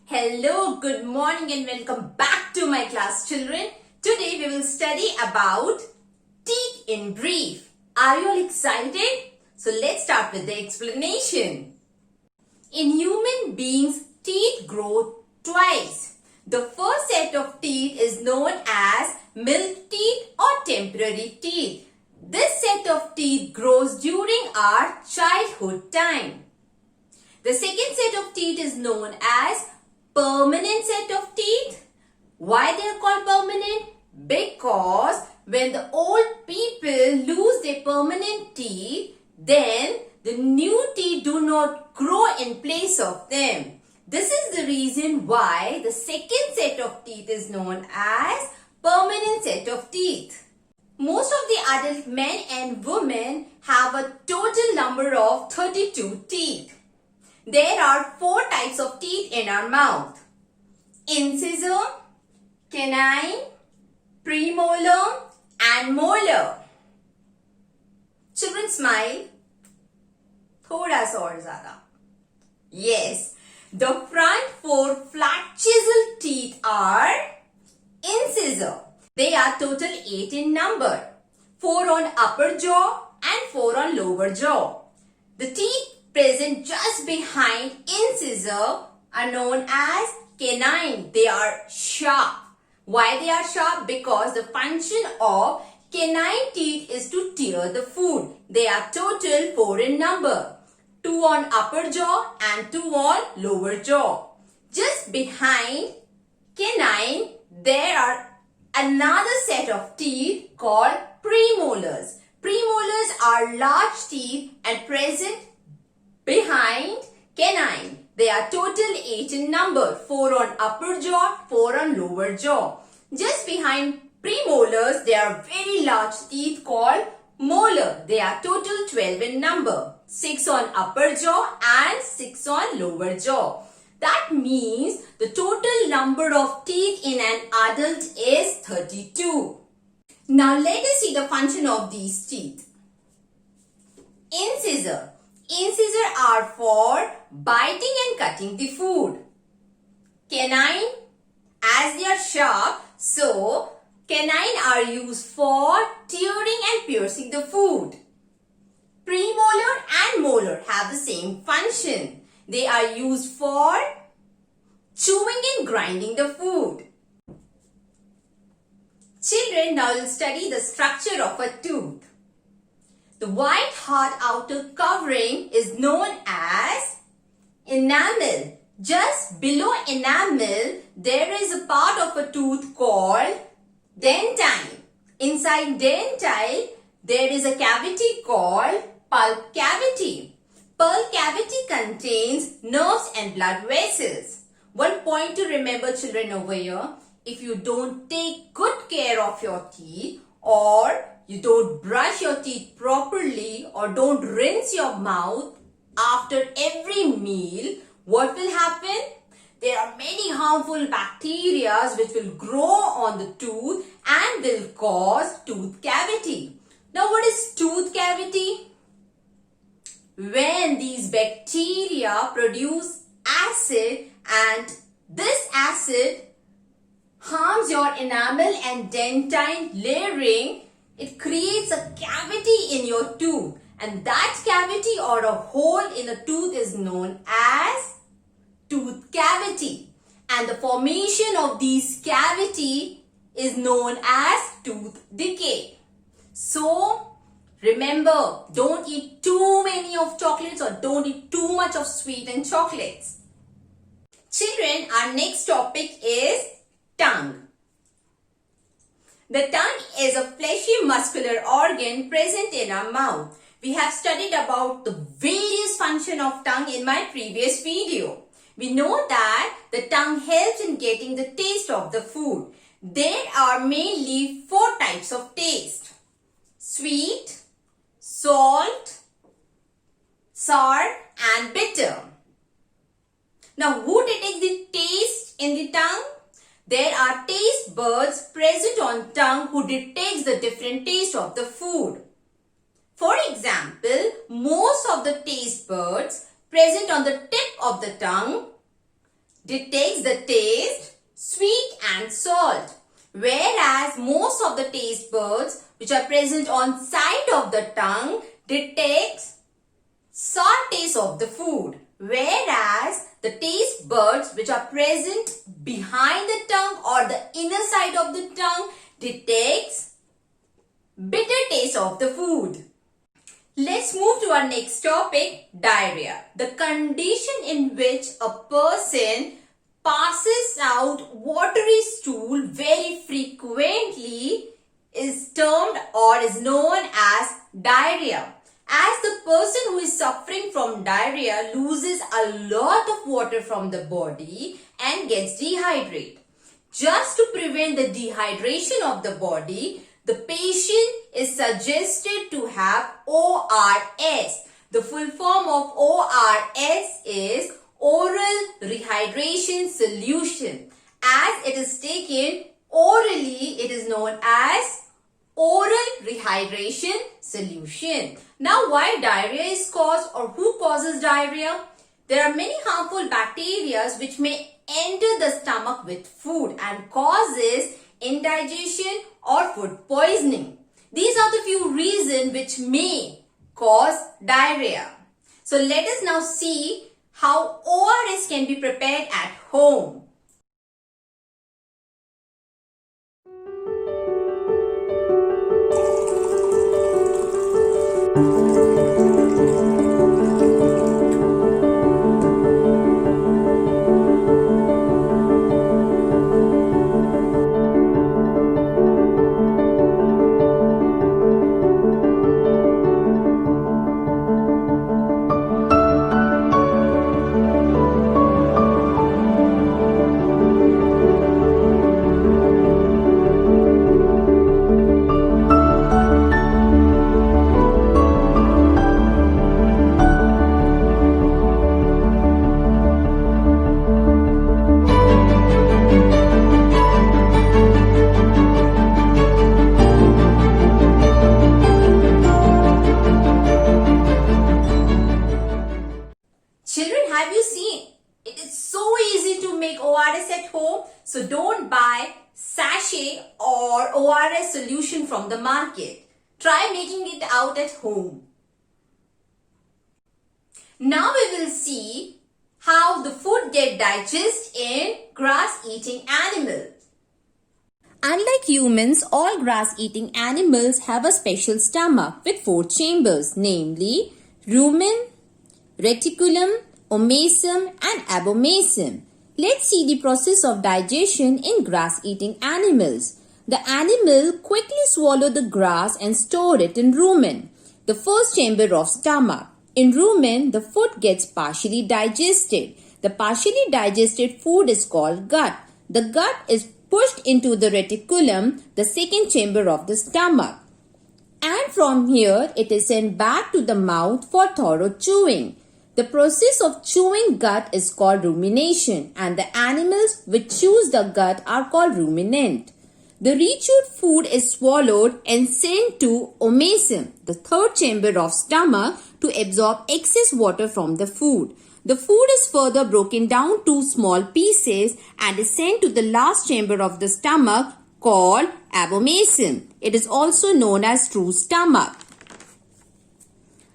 Hello, good morning and welcome back to my class, children. Today we will study about teeth in brief. Are you all excited? So let's start with the explanation. In human beings, teeth grow twice. The first set of teeth is known as milk teeth or temporary teeth. This set of teeth grows during our childhood time. The second set of teeth is known as permanent set of teeth. Why they are called permanent? Because when the old people lose their permanent teeth, then the new teeth do not grow in place of them. This is the reason why the second set of teeth is known as permanent set of teeth. Most of the adult men and women have a total number of 32 teeth. There are 4 types of teeth in our mouth: incisor, canine, premolar and molar. Children, smile. Thoda sa aur zyada. Yes, the front 4 flat chisel teeth are incisor. They are total 8 in number. 4 on upper jaw and 4 on lower jaw. The teeth present just behind incisor are known as canine. They are sharp. Why they are sharp? Because the function of canine teeth is to tear the food. They are total 4 in number. 2 on upper jaw and 2 on lower jaw. Just behind canine, there are another set of teeth called premolars. Premolars are large teeth and present behind canine. They are total 8 in number. 4 on upper jaw, 4 on lower jaw. Just behind premolars, there are very large teeth called molar. They are total 12 in number. 6 on upper jaw and 6 on lower jaw. That means the total number of teeth in an adult is 32. Now let us see the function of these teeth. Incisor. Incisor are for biting and cutting the food. Canine, as they are sharp, so canine are used for tearing and piercing the food. Premolar and molar have the same function. They are used for chewing and grinding the food. Children, now will study the structure of a tooth. The white hard outer covering is known as enamel. Just below enamel, there is a part of a tooth called dentine. Inside dentine, there is a cavity called pulp cavity. Pulp cavity contains nerves and blood vessels. One point to remember, children, over here: if you don't take good care of your teeth, or you don't brush your teeth properly, or don't rinse your mouth after every meal, what will happen? There are many harmful bacteria which will grow on the tooth and will cause tooth cavity. Now, what is tooth cavity? When these bacteria produce acid and this acid harms your enamel and dentine layering, it creates a cavity in your tooth, and that cavity or a hole in a tooth is known as tooth cavity, and the formation of these cavity is known as tooth decay. So remember, don't eat too many of chocolates or don't eat too much of sweet and chocolates. Children, our next topic is tongue. The tongue is a fleshy muscular organ present in our mouth. We have studied about the various functions of tongue in my previous video. We know that the tongue helps in getting the taste of the food. There are mainly 4 types of taste: sweet, salt, sour and bitter. Now, who detects the taste in the tongue? There are taste buds present on tongue who detects the different taste of the food. For example, most of the taste buds present on the tip of the tongue detects the taste, sweet and salt. Whereas most of the taste buds which are present on side of the tongue detects sour taste of the food. Whereas the taste buds which are present behind the tongue or the inner side of the tongue detects bitter taste of the food. Let's move to our next topic, diarrhea. The condition in which a person passes out watery stool very frequently is termed or is known as diarrhea. As the person who is suffering from diarrhea loses a lot of water from the body and gets dehydrated. Just to prevent the dehydration of the body, the patient is suggested to have ORS. The full form of ORS is oral rehydration solution. As it is taken orally, it is known as oral rehydration solution. Now, why diarrhea is caused or who causes diarrhea? There are many harmful bacteria which may enter the stomach with food and causes indigestion or food poisoning. These are the few reasons which may cause diarrhea. So let us now see how ORS can be prepared at home. Have you seen? It is so easy to make ORS at home. So don't buy sachet or ORS solution from the market. Try making it out at home. Now we will see how the food get digested in grass-eating animals. Unlike humans, all grass-eating animals have a special stomach with 4 chambers, namely rumen, reticulum, omasum and abomasum. Let's see the process of digestion in grass-eating animals. The animal quickly swallows the grass and store it in rumen, the first chamber of stomach. In rumen, the food gets partially digested. The partially digested food is called gut. The gut is pushed into the reticulum, the second chamber of the stomach. And from here, it is sent back to the mouth for thorough chewing. The process of chewing gut is called rumination, and the animals which chews the gut are called ruminant. The rechewed food is swallowed and sent to omasum, the third chamber of stomach, to absorb excess water from the food. The food is further broken down to small pieces and is sent to the last chamber of the stomach called abomasum. It is also known as true stomach.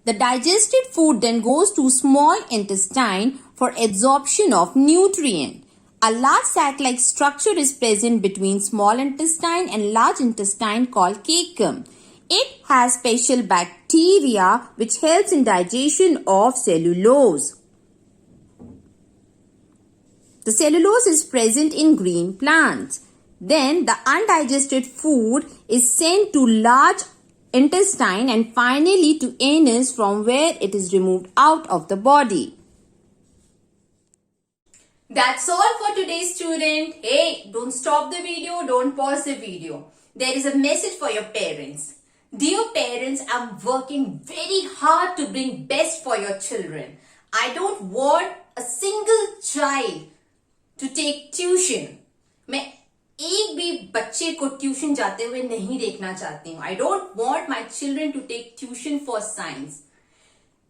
The digested food then goes to small intestine for absorption of nutrient. A large sac-like structure is present between small intestine and large intestine called cecum. It has special bacteria which helps in digestion of cellulose. The cellulose is present in green plants. Then the undigested food is sent to large intestine and finally to anus, from where it is removed out of the body. That's all for today, student. Hey, don't stop the video, don't pause the video. There is a message for your parents. Dear parents, I'm working very hard to bring best for your children. I don't want a single child to take tuition. मैं एक भी बच्चे को tuition जाते हुए नहीं देखना चाहती हूँ. I don't want my children to take tuition for science.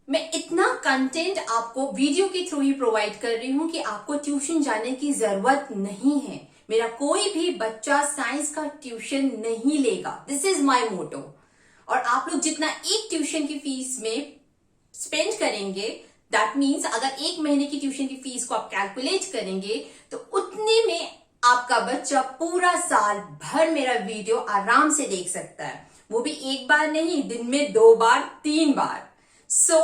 मैं इतना कंटेंट आपको वीडियो के थ्रू ही प्रोवाइड कर रही हूं कि आपको ट्यूशन जाने की जरूरत नहीं है। मेरा कोई भी बच्चा साइंस का ट्यूशन नहीं लेगा, दिस इज माई मोटो। और आप लोग जितना एक ट्यूशन की फीस में स्पेंड करेंगे, दैट मीन्स अगर एक महीने की ट्यूशन की फीस को आप कैलकुलेट करेंगे तो उतने में आपका बच्चा पूरा साल भर मेरा वीडियो आराम से देख सकता है, वो भी एक बार नहीं, दिन में 2 बार 3 बार। So,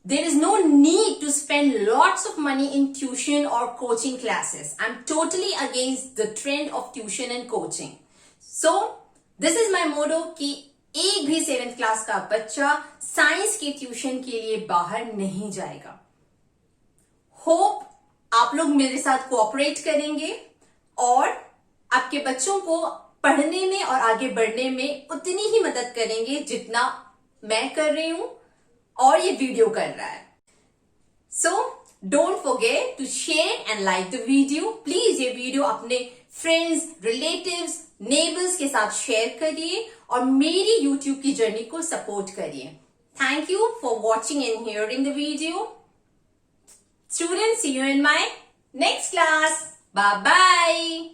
there is no need to spend lots of money in tuition or coaching classes. I'm totally against the trend of tuition and coaching. So, this is my motto कि एक भी 7th क्लास का बच्चा science के tuition के लिए बाहर नहीं जाएगा। होप आप लोग मेरे साथ कोऑपरेट करेंगे और आपके बच्चों को पढ़ने में और आगे बढ़ने में उतनी ही मदद करेंगे जितना मैं कर रही हूं और ये वीडियो कर रहा है। So don't forget to share and like the video. Please ये वीडियो अपने फ्रेंड्स, रिलेटिव्स, नेबर्स के साथ शेयर करिए और मेरी यूट्यूब की जर्नी को सपोर्ट करिए। Thank you for watching and hearing the video. Students, see you in my next class. Bye bye.